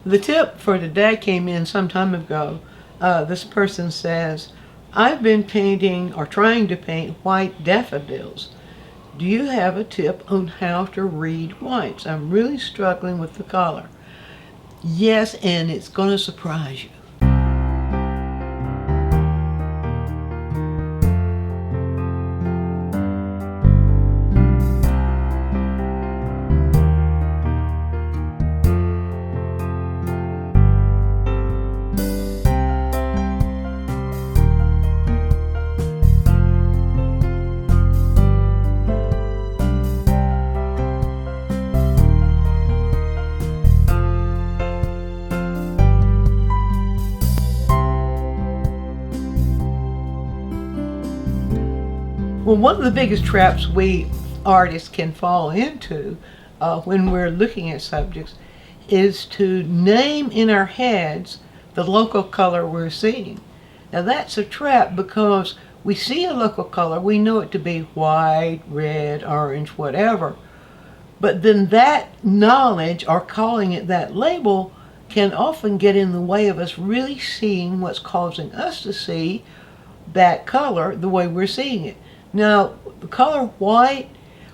The tip for today came in some time ago. This person says, I've been painting or trying to paint white daffodils. Do you have a tip on how to read whites? I'm really struggling with the color. Yes, and it's going to surprise you. Well, one of the biggest traps we artists can fall into when we're looking at subjects is to name in our heads the local color we're seeing. Now that's a trap because we see a local color, we know it to be white, red, orange, whatever, but then that knowledge or calling it that label can often get in the way of us really seeing what's causing us to see that color the way we're seeing it. Now, the color white,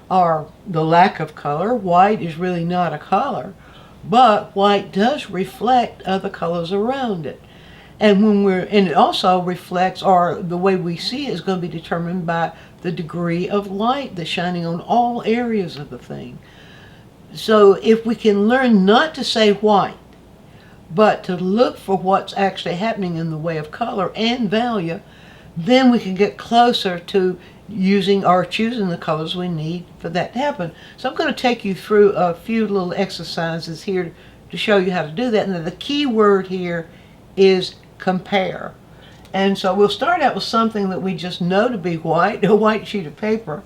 or the lack of color, white is really not a color, but white does reflect other colors around it. And it also reflects, or the way we see it is going to be determined by the degree of light that's shining on all areas of the thing. So if we can learn not to say white, but to look for what's actually happening in the way of color and value, then we can get closer to using or choosing the colors we need for that to happen. So I'm going to take you through a few little exercises here to show you how to do that. And the key word here is compare. And so we'll start out with something that we just know to be white, a white sheet of paper.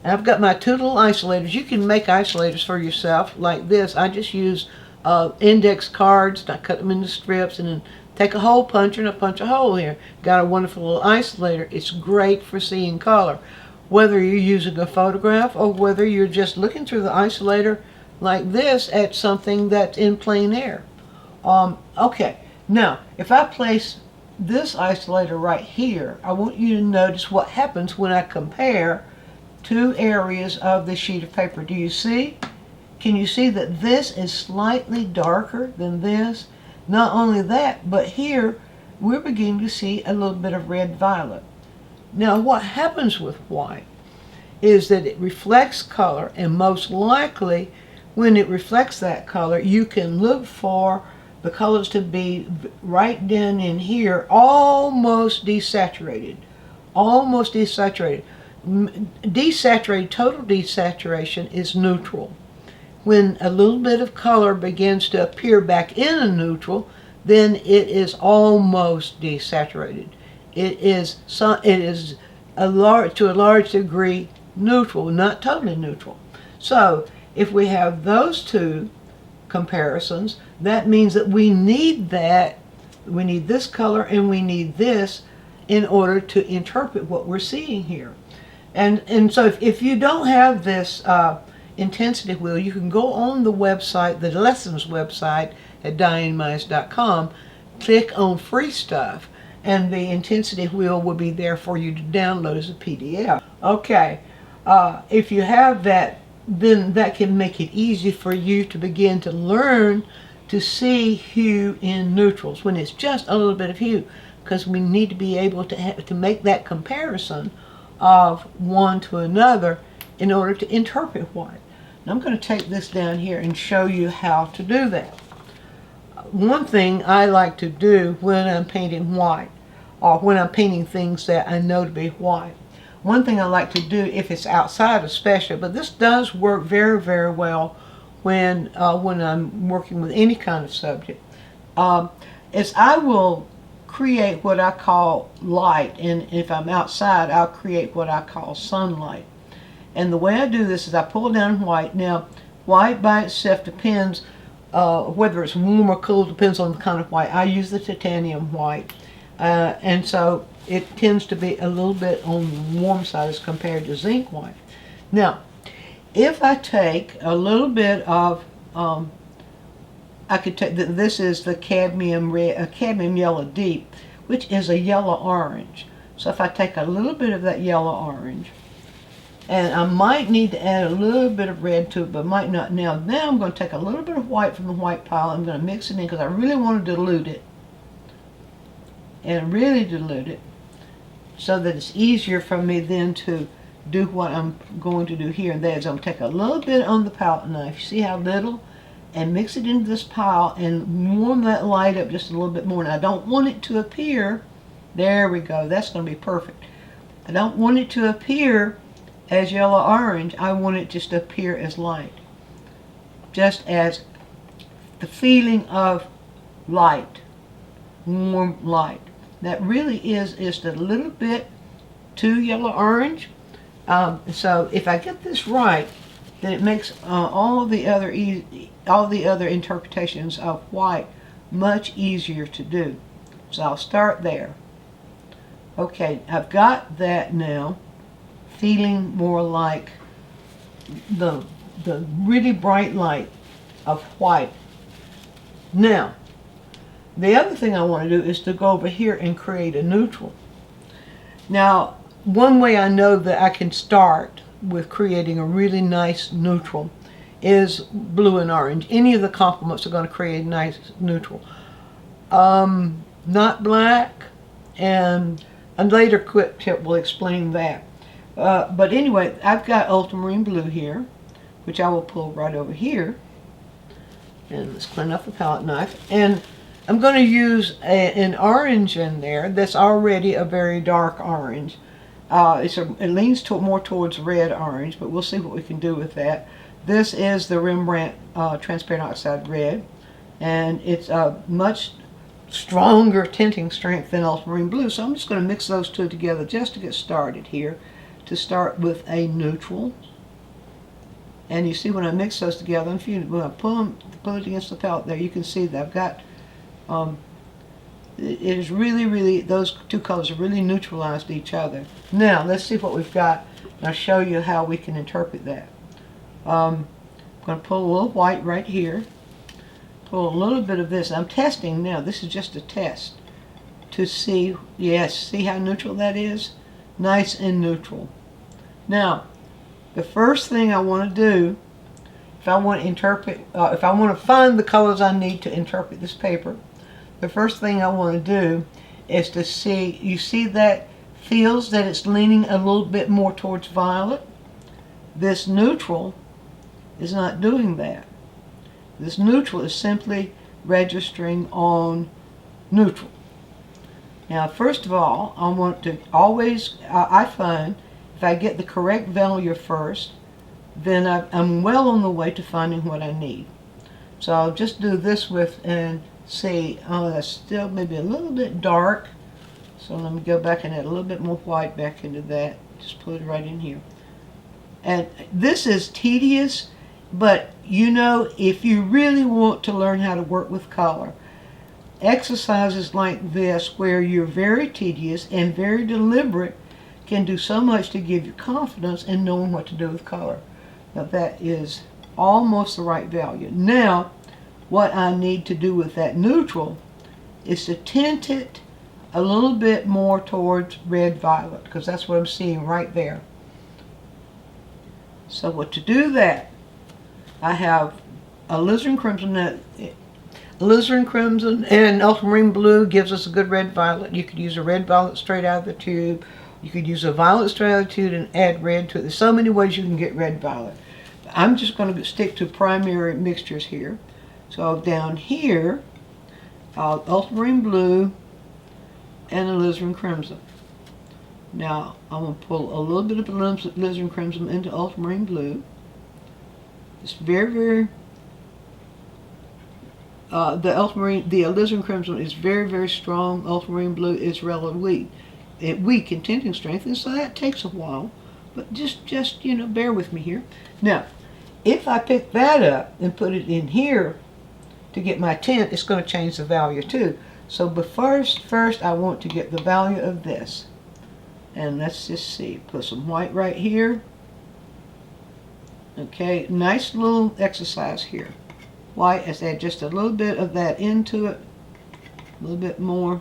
And I've got my two little isolators. You can make isolators for yourself like this. I just use index cards, and I cut them into strips, and then take a hole puncher and I punch a hole here. Got a wonderful little isolator. It's great for seeing color. Whether you're using a photograph or whether you're just looking through the isolator like this at something that's in plain air. Okay, now if I place this isolator right here, I want you to notice what happens when I compare two areas of the sheet of paper. Do you see? Can you see that this is slightly darker than this? Not only that, but here we're beginning to see a little bit of red-violet. Now what happens with white is that it reflects color, and most likely when it reflects that color you can look for the colors to be right down in here, almost desaturated. Almost desaturated. Desaturated, total desaturation is neutral. When a little bit of color begins to appear back in a neutral, then it is almost desaturated. It is to a large degree neutral, not totally neutral. So if we have those two comparisons, that means that we need this color and we need this in order to interpret what we're seeing here. And so if you don't have this intensity wheel, you can go on the website, the lessons website at DianneMize.com, click on free stuff, and the intensity wheel will be there for you to download as a PDF. Okay, if you have that, then that can make it easy for you to begin to learn to see hue in neutrals when it's just a little bit of hue, because we need to be able to make that comparison of one to another in order to interpret white. Now I'm going to take this down here and show you how to do that. One thing I like to do when I'm painting white, or when I'm painting things that I know to be white, one thing I like to do, if it's outside especially, but this does work very, very well when I'm working with any kind of subject, is I will create what I call light, and if I'm outside I'll create what I call sunlight. And the way I do this is I pull down white. Now, white by itself depends, whether it's warm or cool, depends on the kind of white. I use the titanium white, and so it tends to be a little bit on the warm side as compared to zinc white. Now, if I take a little bit of I could take, this is the cadmium red, cadmium yellow deep, which is a yellow orange. So if I take a little bit of that yellow orange, and I might need to add a little bit of red to it, but might not now. Now I'm going to take a little bit of white from the white pile. I'm going to mix it in because I really want to dilute it. And really dilute it so that it's easier for me then to do what I'm going to do here. And that is I'm going to take a little bit on the palette knife. See how little? And mix it into this pile and warm that light up just a little bit more. And I don't want it to appear, there we go, that's going to be perfect. I don't want it to appear as yellow orange. I want it just to appear as light, just as the feeling of light, warm light. That really is just a little bit too yellow orange. So if I get this right, then it makes all the other interpretations of white much easier to do. So I'll start there. Okay, I've got that now, feeling more like the really bright light of white. Now, the other thing I want to do is to go over here and create a neutral. Now, one way I know that I can start with creating a really nice neutral is blue and orange. Any of the complements are going to create a nice neutral. Not black, and a later quick tip will explain that. But anyway, I've got ultramarine blue here, which I will pull right over here. And let's clean up the palette knife. And I'm going to use an orange in there that's already a very dark orange. It leans more towards red orange, but we'll see what we can do with that. This is the Rembrandt Transparent Oxide Red, and it's a much stronger tinting strength than ultramarine blue. So I'm just going to mix those two together just to get started here. To start with a neutral, and you see when I mix those together, when I pull it against the palette there, you can see that I've got it is really, those two colors are really neutralized each other. Now let's see what we've got, and I'll show you how we can interpret that. I'm going to pull a little white right here, pull a little bit of this. I'm testing now. This is just a test to see, yes, see how neutral that is? Nice and neutral. Now, the first thing I want to do, if I want to interpret, if I want to find the colors I need to interpret this paper, the first thing I want to do is to see, you see that feels that it's leaning a little bit more towards violet? This neutral is not doing that. This neutral is simply registering on neutral. Now, first of all, I want to always, I find, if I get the correct value first, then I'm well on the way to finding what I need. So I'll just do this with, and see, oh, that's still maybe a little bit dark. So let me go back and add a little bit more white back into that. Just put it right in here. And this is tedious, but you know, if you really want to learn how to work with color, exercises like this, where you're very tedious and very deliberate, can do so much to give you confidence in knowing what to do with color. Now that is almost the right value. Now, what I need to do with that neutral is to tint it a little bit more towards red-violet, because that's what I'm seeing right there. So what to do that, I have alizarin crimson. Alizarin crimson and ultramarine blue gives us a good red-violet. You could use a red-violet straight out of the tube. You could use a violet straight out of the tube and add red to it. There's so many ways you can get red-violet. I'm just going to stick to primary mixtures here. So down here, ultramarine blue and alizarin crimson. Now I'm going to pull a little bit of alizarin crimson into ultramarine blue. It's very, the alizarin crimson is very strong. Ultramarine blue is relatively weak in tinting strength, and so that takes a while. But just you know, bear with me here. Now, if I pick that up and put it in here to get my tint, it's going to change the value too. So, but first I want to get the value of this. And let's just see. Put some white right here. Okay, nice little exercise here. white. Let's add just a little bit of that into it, a little bit more.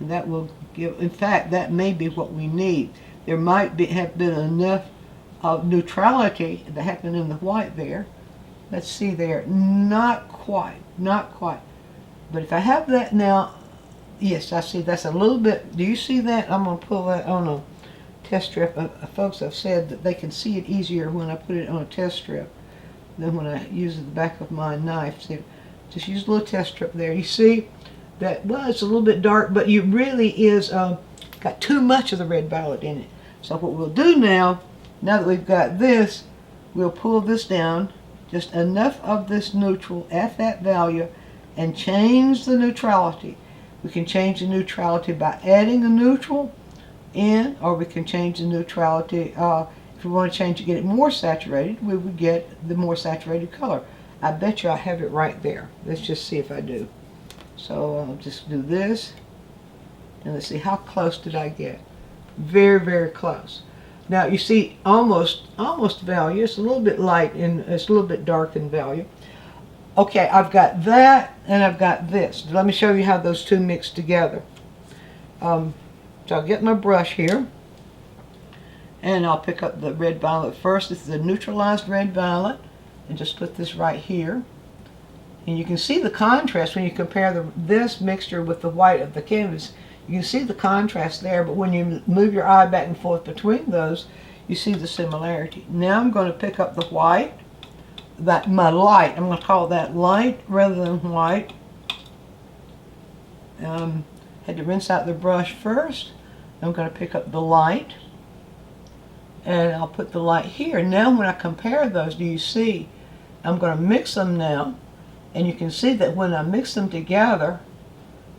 And that will give, in fact, that may be what we need. There might have been enough of neutrality that happened in the white there. Let's see there, not quite, not quite. But if I have that now, yes, I see that's a little bit, do you see that? I'm going to pull that on a test strip. Folks have said that they can see it easier when I put it on a test strip than when I use the back of my knife. See, just use a little test strip there. You see that, well, it's a little bit dark, but it really is got too much of the red violet in it. So what we'll do now that we've got this, we'll pull this down, just enough of this neutral at that value, and change the neutrality. We can change the neutrality by adding a neutral in, or we can change the neutrality, if we want to change it, get it more saturated, we would get the more saturated color. I bet you I have it right there. Let's just see if I do. So I'll just do this, and let's see, how close did I get? Very, very close. Now you see almost value. It's a little bit light and it's a little bit dark in value. Okay, I've got that and I've got this. Let me show you how those two mix together. So I'll get my brush here and I'll pick up the red violet first. This is a neutralized red violet, and just put this right here. And you can see the contrast when you compare this mixture with the white of the canvas. You can see the contrast there, but when you move your eye back and forth between those, you see the similarity. Now I'm going to pick up the white, my light. I'm going to call that light rather than white. Had to rinse out the brush first. I'm going to pick up the light, and I'll put the light here. Now when I compare those, do you see? I'm going to mix them now, and you can see that when I mix them together,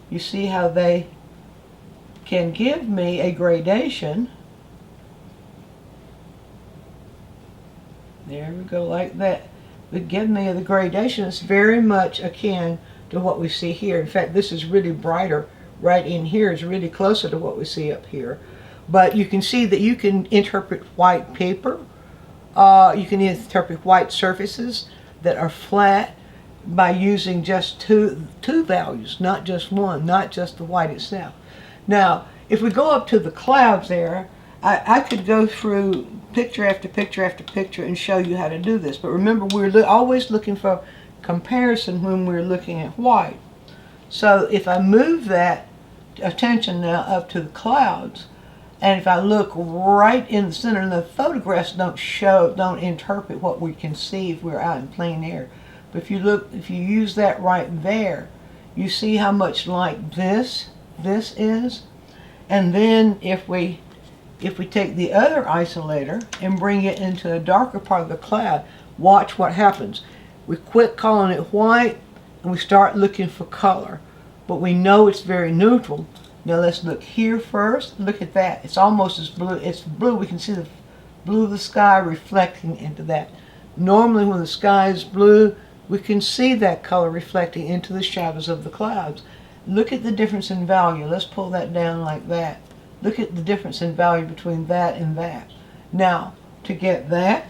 you see how they can give me a gradation. There we go, like that. Would give me the gradation. It's very much akin to what we see here. In fact, this is really brighter right in here. It's really closer to what we see up here. But you can see that you can interpret white paper. You can interpret white surfaces that are flat by using just two values, not just one, not just the white itself. Now, if we go up to the clouds there, I could go through picture after picture after picture and show you how to do this. But remember, we're always looking for comparison when we're looking at white. So if I move that attention now up to the clouds, and if I look right in the center, and the photographs don't interpret what we can see if we're out in plain air. But if you use that right there, you see how much like this is. And then if we take the other isolator and bring it into a darker part of the cloud, watch what happens. We quit calling it white and we start looking for color. But we know it's very neutral. Now let's look here first. Look at that. It's almost as blue. It's blue. We can see the blue of the sky reflecting into that. Normally when the sky is blue, we can see that color reflecting into the shadows of the clouds. Look at the difference in value. Let's pull that down like that. Look at the difference in value between that and that. Now, to get that,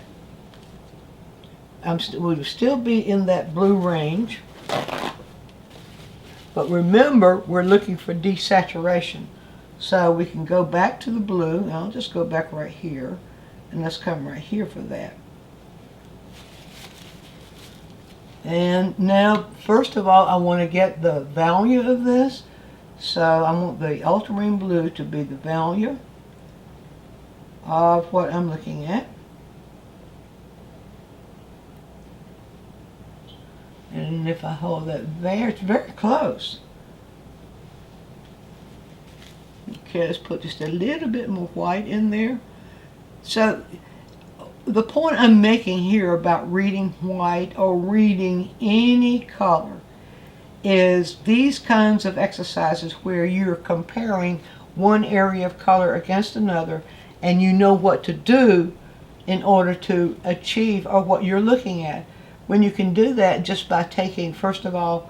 we will still be in that blue range. But remember, we're looking for desaturation. So we can go back to the blue. I'll just go back right here. And let's come right here for that. And now, first of all, I want to get the value of this. So I want the ultramarine blue to be the value of what I'm looking at. And if I hold that there, it's very close. Okay, let's put just a little bit more white in there. So the point I'm making here about reading white or reading any color is these kinds of exercises where you're comparing one area of color against another, and you know what to do in order to achieve or what you're looking at. When you can do that just by taking, first of all,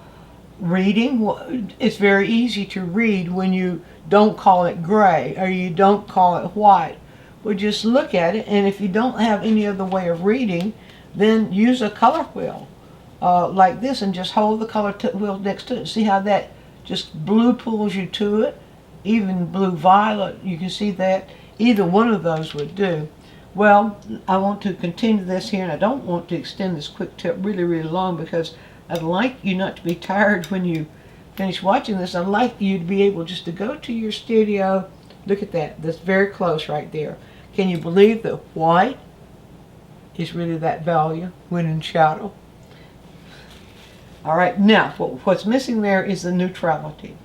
reading. It's very easy to read when you don't call it gray or you don't call it white. Well, just look at it, and if you don't have any other way of reading, then use a color wheel. like this and just hold the color wheel next to it. See how that just blue pulls you to it? Even blue violet, you can see that. Either one of those would do. Well, I want to continue this here, and I don't want to extend this quick tip really, really long because I'd like you not to be tired when you finish watching this. I'd like you to be able just to go to your studio. Look at that. That's very close right there. Can you believe that white is really that value when in shadow? All right, now what's missing there is the neutrality.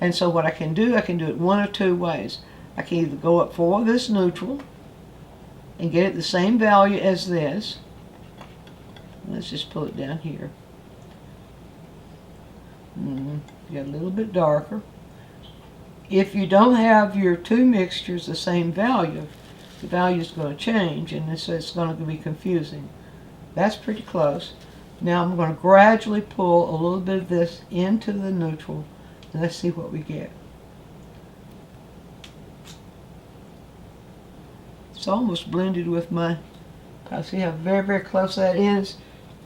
And so what I can do it one of two ways. I can either go up for this neutral and get it the same value as this. Let's just pull it down here. Get a little bit darker. If you don't have your two mixtures the same value, the value is going to change, and it's going to be confusing. That's pretty close. Now I'm going to gradually pull a little bit of this into the neutral, and let's see what we get. It's almost blended with my, see how very, very close that is?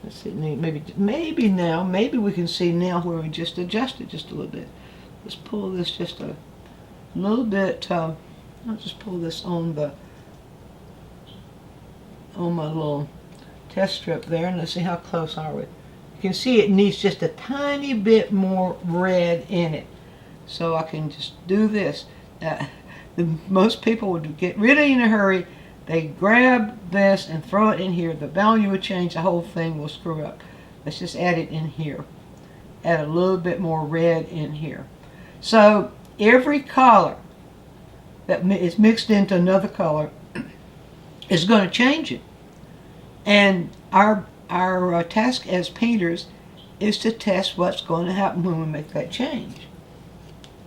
Let's see, maybe now, maybe we can see now where we just adjust it just a little bit. Let's pull this just a little bit, I'll just pull this on my little test strip there, and let's see how close are we. You can see it needs just a tiny bit more red in it. So I can just do this. Most people would get rid of it in a hurry. They grab this and throw it in here. The value would change. The whole thing will screw up. Let's just add it in here. Add a little bit more red in here. So every color that is mixed into another color is going to change it. And our task as painters is to test what's going to happen when we make that change.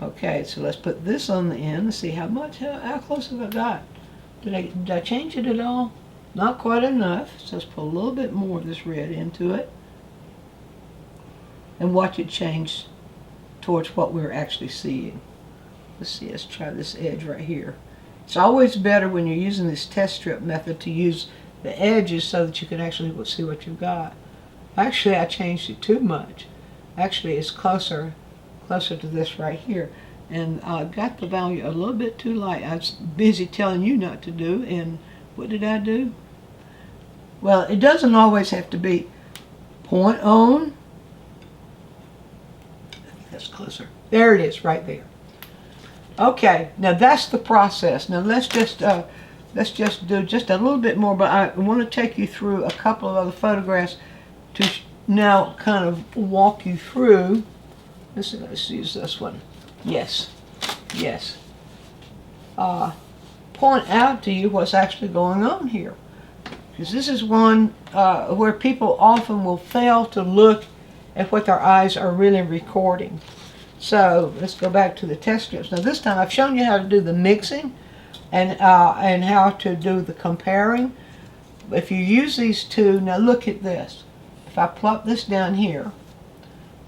Okay, so let's put this on the end and see how close have I got. Did I change it at all? Not quite enough. So let's put a little bit more of this red into it and watch it change towards what we're actually seeing. Let's try this edge right here. It's always better when you're using this test strip method to use the edges so that you can actually see what you've got. Actually, I changed it too much. Actually, it's closer to this right here. And I got the value a little bit too light. I was busy telling you not to do, and what did I do? Well, it doesn't always have to be point on. I think that's closer. There it is, right there. Okay, now that's the process. Now let's just do just a little bit more, but I want to take you through a couple of other photographs to now kind of walk you through. Let's use this one. Yes. Point out to you what's actually going on here. Because this is one where people often will fail to look at what their eyes are really recording. So let's go back to the test strips. Now this time I've shown you how to do the mixing and how to do the comparing. If you use these two, now look at this. If I plop this down here,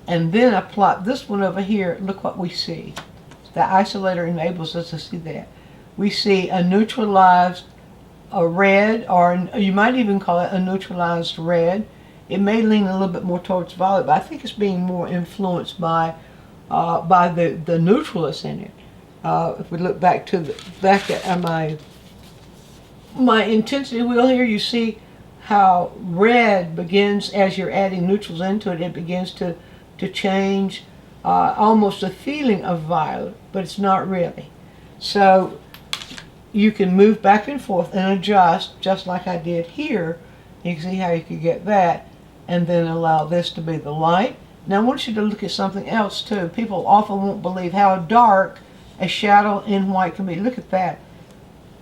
and then I plot this one over here, look what we see. The isolator enables us to see that. We see a neutralized red, or you might even call it a neutralized red. It may lean a little bit more towards violet, but I think it's being more influenced by the neutralness in it. If we look back at my intensity wheel here, you see how red begins, as you're adding neutrals into it, it begins to change almost a feeling of violet, but it's not really. So you can move back and forth and adjust just like I did here. You can see how you could get that, and then allow this to be the light. Now I want you to look at something else too. People often won't believe how dark a shadow in white can be. Look at that.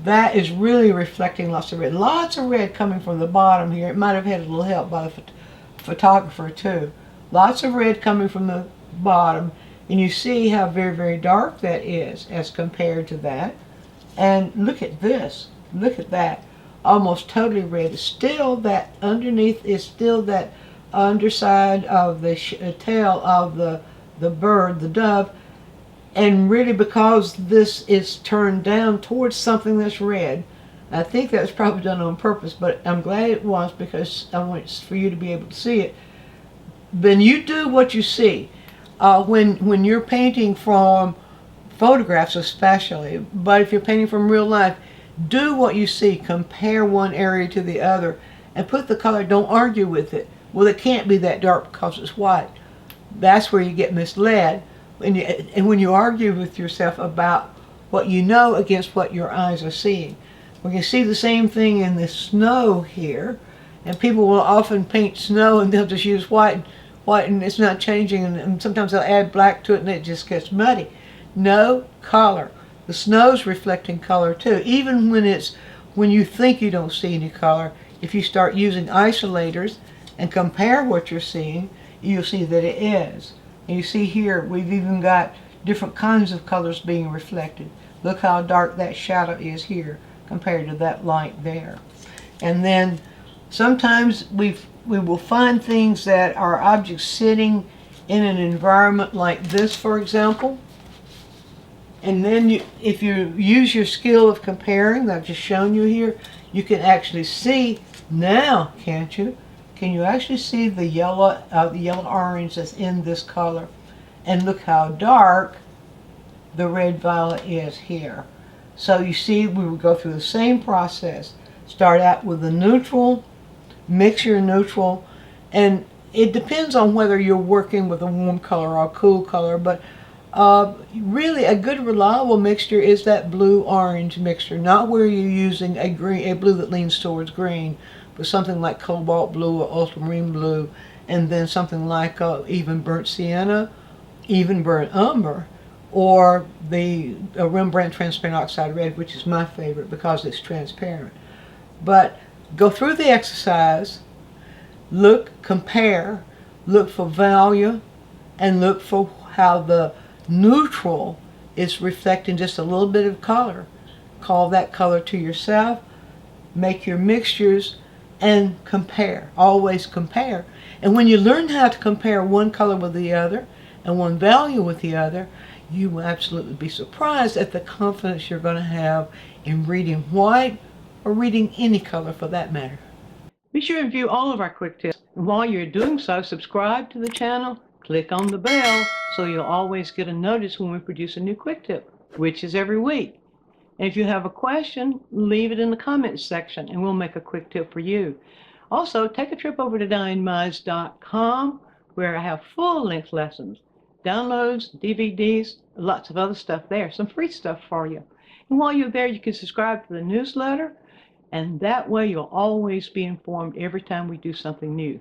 That is really reflecting lots of red. Lots of red coming from the bottom here. It might have had a little help by the photographer too. Lots of red coming from the bottom, and you see how very, very dark that is as compared to that. And look at this. Look at that. Almost totally red. Still, that underneath is still that underside of the tail of the bird, the dove. And really, because this is turned down towards something that's red, I think that was probably done on purpose, but I'm glad it was, because I want for you to be able to see it. then you do what you see. When you're painting from photographs especially, but if you're painting from real life, do what you see. Compare one area to the other and put the color. Don't argue with it. Well, it can't be that dark because it's white. That's where you get misled. And when you argue with yourself about what you know against what your eyes are seeing. We can see the same thing in the snow here. And people will often paint snow and they'll just use white, and it's not changing. And sometimes they'll add black to it and it just gets muddy. No, color. The snow's reflecting color too. Even when you think you don't see any color, if you start using isolators and compare what you're seeing, you'll see that it is. And you see here, we've even got different kinds of colors being reflected. Look how dark that shadow is here compared to that light there. And then sometimes we will find things that are objects sitting in an environment like this, for example. And then if you use your skill of comparing that I've just shown you here, you can actually see now, can't you? Can you actually see the yellow orange that's in this color? And look how dark the red violet is here. So you see, we will go through the same process. Start out with the neutral, mix your neutral, and it depends on whether you're working with a warm color or a cool color, but really a good reliable mixture is that blue-orange mixture, not where you're using a blue that leans towards green, but something like cobalt blue or ultramarine blue, and then something like even burnt sienna, even burnt umber, or the Rembrandt transparent oxide red, which is my favorite because it's transparent. But go through the exercise, look, compare, look for value, and look for how the neutral is reflecting just a little bit of color. Call that color to yourself, make your mixtures, and compare. Always compare. And when you learn how to compare one color with the other and one value with the other, you will absolutely be surprised at the confidence you're going to have in reading white or reading any color for that matter. Be sure to view all of our quick tips. And while you're doing so, subscribe to the channel, click on the bell so you'll always get a notice when we produce a new quick tip, which is every week. And if you have a question, leave it in the comments section and we'll make a quick tip for you. Also, take a trip over to DianneMize.com where I have full-length lessons, downloads, DVDs, lots of other stuff there, some free stuff for you. And while you're there, you can subscribe to the newsletter, and that way you'll always be informed every time we do something new.